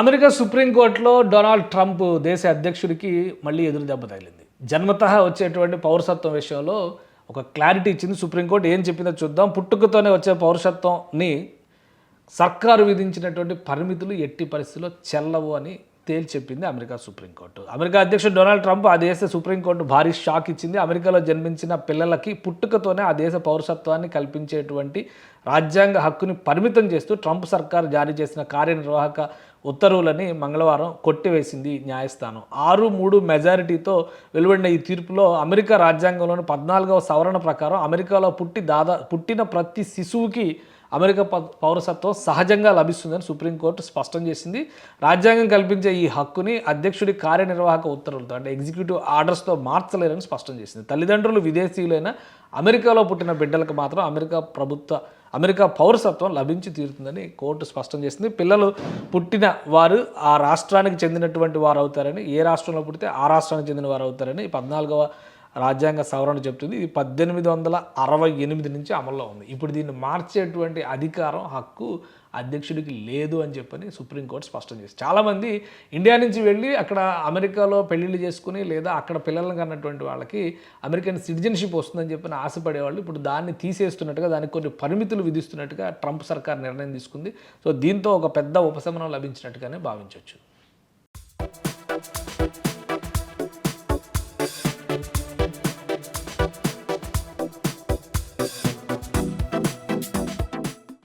America సుప్రీంకోర్టులో Donald Trump దేశ అధ్యక్షుడికి మళ్ళీ ఎదురు దెబ్బ తగిలింది. జన్మతః వచ్చేటువంటి పౌరసత్వం విషయంలో ఒక క్లారిటీ ఇచ్చింది సుప్రీంకోర్టు. ఏం చెప్పిందో చూద్దాం. పుట్టుకతోనే వచ్చే పౌరసత్వంని సర్కారు విధించినటువంటి పరిమితులు ఎట్టి పరిస్థితుల్లో చెల్లవు అని తేల్చి చెప్పింది అమెరికా సుప్రీంకోర్టు. అమెరికా అధ్యక్షుడు డొనాల్డ్ ట్రంప్ ఆ దేశ సుప్రీంకోర్టు భారీ షాక్ ఇచ్చింది. అమెరికాలో జన్మించిన పిల్లలకి పుట్టుకతోనే ఆ దేశ పౌరసత్వాన్ని కల్పించేటువంటి రాజ్యాంగ హక్కుని పరిమితం చేస్తూ ట్రంప్ సర్కారు జారీ చేసిన కార్యనిర్వాహక ఉత్తర్వులని మంగళవారం కొట్టివేసింది న్యాయస్థానం. 6-3 మెజారిటీతో వెలువడిన ఈ తీర్పులో అమెరికా రాజ్యాంగంలోని 14వ సవరణ ప్రకారం అమెరికాలో పుట్టిన ప్రతి శిశువుకి అమెరికా పౌరసత్వం సహజంగా లభిస్తుందని సుప్రీంకోర్టు స్పష్టం చేసింది. రాజ్యాంగం కల్పించే ఈ హక్కుని అధ్యక్షుడి కార్యనిర్వాహక ఉత్తర్వులతో అంటే ఎగ్జిక్యూటివ్ ఆర్డర్స్తో మార్చలేరని స్పష్టం చేసింది. తల్లిదండ్రులు విదేశీయులైన అమెరికాలో పుట్టిన బిడ్డలకు మాత్రం అమెరికా పౌరసత్వం లభించి తీరుతుందని కోర్టు స్పష్టం చేసింది. పిల్లలు పుట్టిన వారు ఆ రాష్ట్రానికి చెందినటువంటి వారు అవుతారని, ఏ రాష్ట్రంలో పుడితే ఆ రాష్ట్రానికి చెందిన వారు అవుతారని 14వ రాజ్యాంగ సవరణ చెప్తుంది. ఇది 1868 నుంచి అమల్లో ఉంది. ఇప్పుడు దీన్ని మార్చేటువంటి అధికారం, హక్కు అధ్యక్షుడికి లేదు అని చెప్పని సుప్రీంకోర్టు స్పష్టం చేసింది. చాలామంది ఇండియా నుంచి వెళ్ళి అక్కడ అమెరికాలో పెళ్ళిళ్ళు చేసుకుని లేదా అక్కడ పిల్లలను కన్నటువంటి వాళ్ళకి అమెరికన్ సిటిజన్షిప్ వస్తుందని చెప్పని ఆశపడేవాళ్ళు ఇప్పుడు దాన్ని తీసేస్తున్నట్టుగా, దానికి కొన్ని పరిమితులు విధిస్తున్నట్టుగా ట్రంప్ సర్కార్ నిర్ణయం తీసుకుంది. సో దీంతో ఒక పెద్ద ఉపశమనం లభించినట్టుగానే భావించవచ్చు.